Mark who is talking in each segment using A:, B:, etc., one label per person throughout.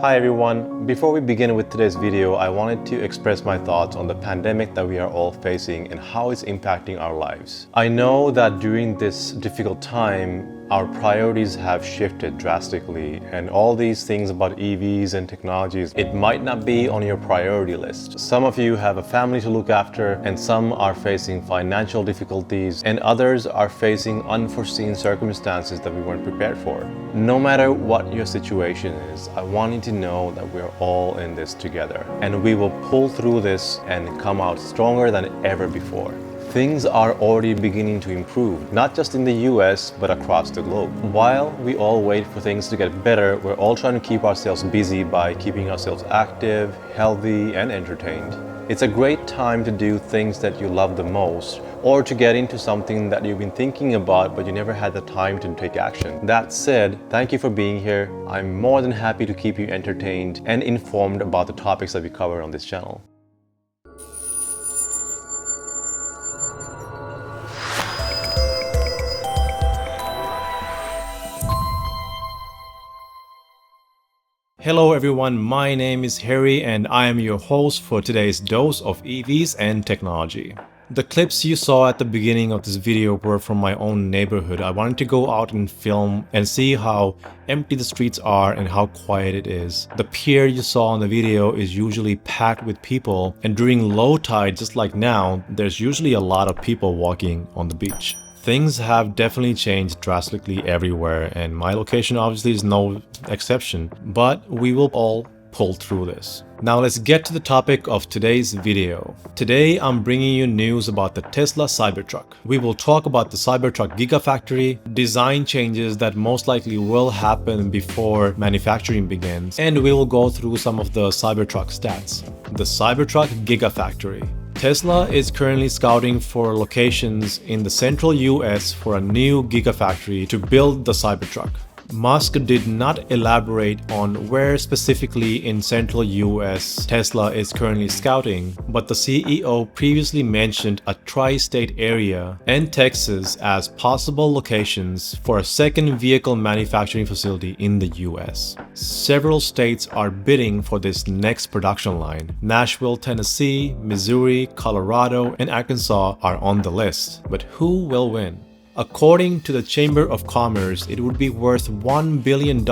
A: Hi everyone, before we begin with today's video, I wanted to express my thoughts on the pandemic that we are all facing and how it's impacting our lives. I know that during this difficult time, our priorities have shifted drastically, and all these things about EVs and technologies, it might not be on your priority list. Some of you have a family to look after, and some are facing financial difficulties, and others are facing unforeseen circumstances that we weren't prepared for. No matter what your situation is, I want you to know that we're all in this together, and we will pull through this and come out stronger than ever before. Things are already beginning to improve, not just in the US, but across the globe. While we all wait for things to get better, we're all trying to keep ourselves busy by keeping ourselves active, healthy, and entertained. It's a great time to do things that you love the most, or to get into something that you've been thinking about but you never had the time to take action. That said, thank you for being here. I'm more than happy to keep you entertained and informed about the topics that we cover on this channel. Hello everyone, my name is Harry and I am your host for today's dose of EVs and technology. The clips you saw at the beginning of this video were from my own neighborhood. I wanted to go out and film and see how empty the streets are and how quiet it is. The pier you saw in the video is usually packed with people, and during low tide, just like now, there's usually a lot of people walking on the beach. Things have definitely changed drastically everywhere, and my location obviously is no exception, but we will all pull through this. Now let's get to the topic of today's video. Today I'm bringing you news about the Tesla Cybertruck. We will talk about the Cybertruck Gigafactory, design changes that most likely will happen before manufacturing begins, and we will go through some of the Cybertruck stats. The Cybertruck Gigafactory. Tesla is currently scouting for locations in the central US for a new Gigafactory to build the Cybertruck. Musk did not elaborate on where specifically in central US Tesla is currently scouting, but the CEO previously mentioned a tri-state area and Texas as possible locations for a second vehicle manufacturing facility in the US. Several states are bidding for this next production line. Nashville, Tennessee, Missouri, Colorado, and Arkansas are on the list. But who will win? According to the Chamber of Commerce, it would be worth $1 billion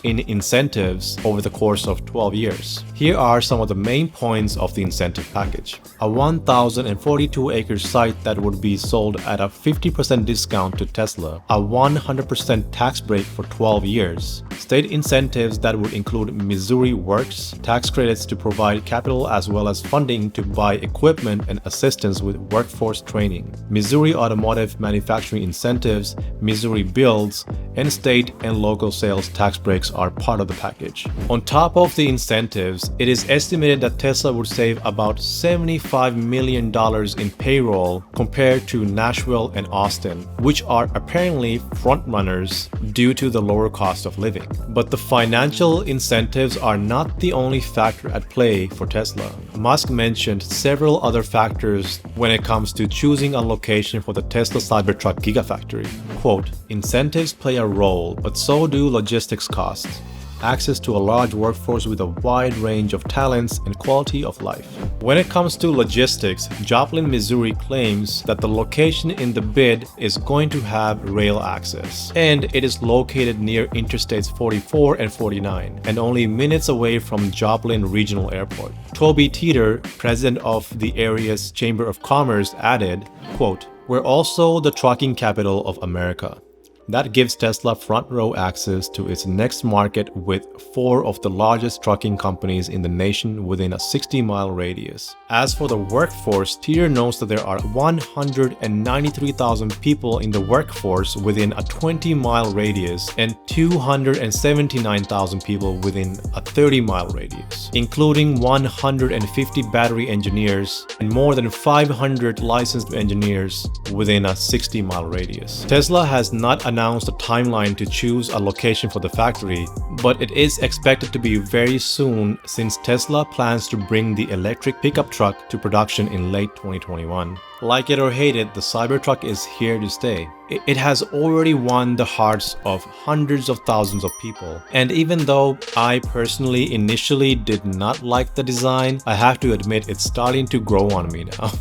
A: in incentives over the course of 12 years. Here are some of the main points of the incentive package. A 1,042-acre site that would be sold at a 50% discount to Tesla. A 100% tax break for 12 years. State incentives that would include Missouri Works, tax credits to provide capital as well as funding to buy equipment and assistance with workforce training. Missouri automotive manufacturing incentives, Missouri builds, and state and local sales tax breaks are part of the package. On top of the incentives, it is estimated that Tesla would save about $75 million in payroll compared to Nashville and Austin, which are apparently frontrunners due to the lower cost of living. But the financial incentives are not the only factor at play for Tesla. Musk mentioned several other factors when it comes to choosing a location for the Tesla Cybertruck Gigafactory. Quote, incentives play a role, but so do logistics costs. Access to a large workforce with a wide range of talents and quality of life. When it comes to logistics, Joplin, Missouri claims that the location in the bid is going to have rail access, and it is located near Interstates 44 and 49, and only minutes away from Joplin Regional Airport. Toby Teeter, president of the area's Chamber of Commerce, added, quote, we're also the trucking capital of America. That gives Tesla front row access to its next market with 4 of the largest trucking companies in the nation within a 60-mile radius. As for the workforce, Teeter notes that there are 193,000 people in the workforce within a 20-mile radius and 279,000 people within a 30-mile radius, including 150 battery engineers and more than 500 licensed engineers within a 60-mile radius. Tesla has not announced a timeline to choose a location for the factory, but it is expected to be very soon since Tesla plans to bring the electric pickup truck to production in late 2021. Like it or hate it, the Cybertruck is here to stay. It has already won the hearts of hundreds of thousands of people. And even though I personally initially did not like the design, I have to admit it's starting to grow on me now.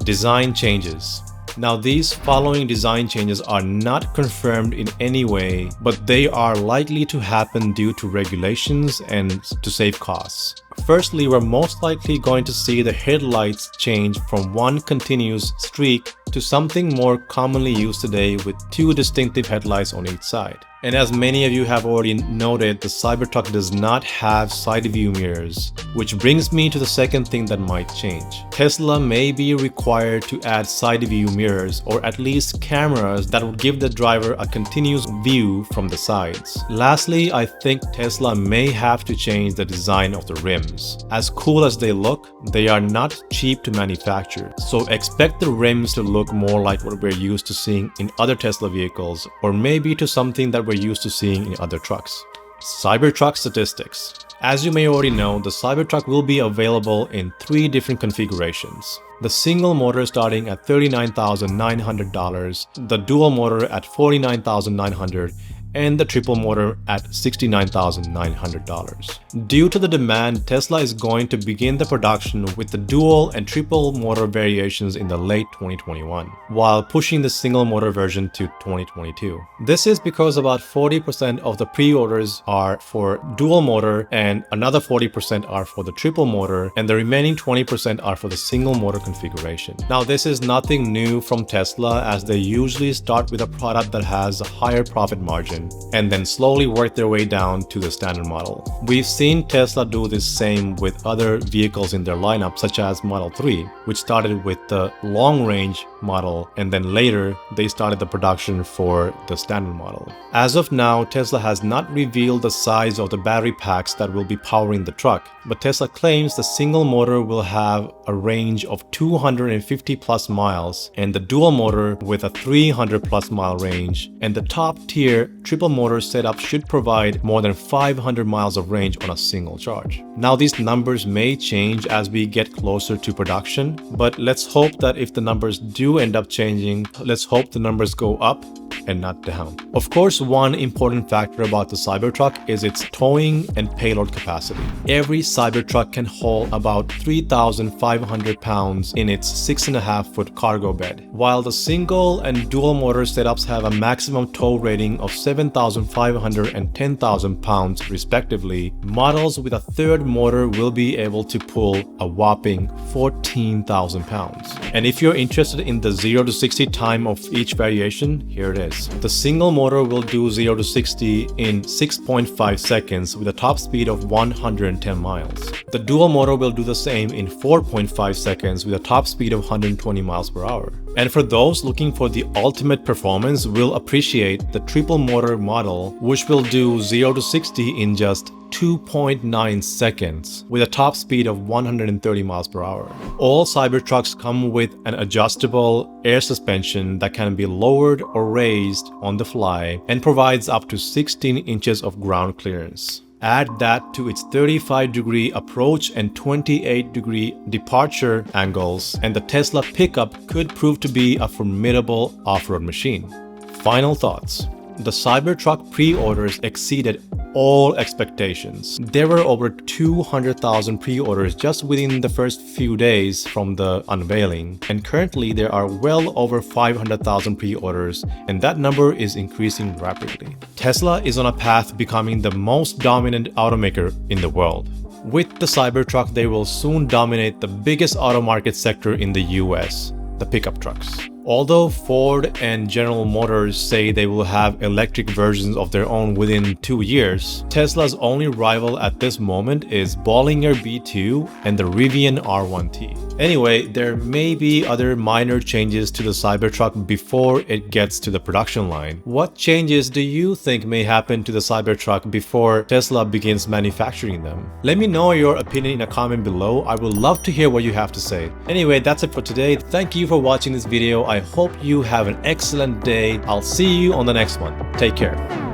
A: Design changes. Now, these following design changes are not confirmed in any way, but they are likely to happen due to regulations and to save costs. Firstly, we're most likely going to see the headlights change from one continuous streak to something more commonly used today with two distinctive headlights on each side. And as many of you have already noted, the Cybertruck does not have side view mirrors, which brings me to the second thing that might change. Tesla may be required to add side view mirrors, or at least cameras that would give the driver a continuous view from the sides. Lastly, I think Tesla may have to change the design of the rims. As cool as they look, they are not cheap to manufacture, so expect the rims to look more like what we're used to seeing in other Tesla vehicles, or maybe to something that we're used to seeing in other trucks. Cybertruck Statistics. As you may already know, the Cybertruck will be available in 3 different configurations. The single motor starting at $39,900, the dual motor at $49,900, and the triple motor at $69,900. Due to the demand, Tesla is going to begin the production with the dual and triple motor variations in the late 2021, while pushing the single motor version to 2022. This is because about 40% of the pre-orders are for dual motor and another 40% are for the triple motor, and the remaining 20% are for the single motor configuration. Now, this is nothing new from Tesla, as they usually start with a product that has a higher profit margin and then slowly work their way down to the standard model. We've seen Tesla do the same with other vehicles in their lineup, such as Model 3, which started with the long-range model, and then later they started the production for the standard model. As of now, Tesla has not revealed the size of the battery packs that will be powering the truck, but Tesla claims the single motor will have a range of 250 plus miles, and the dual motor with a 300 plus mile range, and the top tier triple motor setup should provide more than 500 miles of range on a single charge. Now, these numbers may change as we get closer to production, but let's hope that if the numbers do end up changing, let's hope the numbers go up and not down. Of course, one important factor about the Cybertruck is its towing and payload capacity. Every Cybertruck can hold about 3,500 pounds in its 6.5-foot cargo bed, while the single and dual motor setups have a maximum tow rating of 7,500 and 10,000 pounds respectively. Models with a third motor will be able to pull a whopping 14,000 pounds. And if you're interested in the 0 to 60 time of each variation, here it is. The single motor will do 0 to 60 in 6.5 seconds with a top speed of 110 miles. The dual motor will do the same in 4.5 seconds with a top speed of 120 miles per hour. And for those looking for the ultimate performance, will appreciate the triple motor model, which will do 0 to 60 in just 2.9 seconds with a top speed of 130 miles per hour. All Cybertrucks come with an adjustable air suspension that can be lowered or raised on the fly and provides up to 16 inches of ground clearance. Add that to its 35-degree approach and 28-degree departure angles, and the Tesla pickup could prove to be a formidable off-road machine. Final thoughts. The Cybertruck pre-orders exceeded all expectations. There were over 200,000 pre-orders just within the first few days from the unveiling, and currently there are well over 500,000 pre-orders, and that number is increasing rapidly. Tesla is on a path becoming the most dominant automaker in the world. With the Cybertruck, they will soon dominate the biggest auto market sector in the US, the pickup trucks. Although Ford and General Motors say they will have electric versions of their own within 2 years, Tesla's only rival at this moment is Bollinger B2 and the Rivian R1T. Anyway, there may be other minor changes to the Cybertruck before it gets to the production line. What changes do you think may happen to the Cybertruck before Tesla begins manufacturing them? Let me know your opinion in a comment below. I would love to hear what you have to say. Anyway, that's it for today. Thank you for watching this video. I I hope you have an excellent day. I'll see you on the next one. Take care.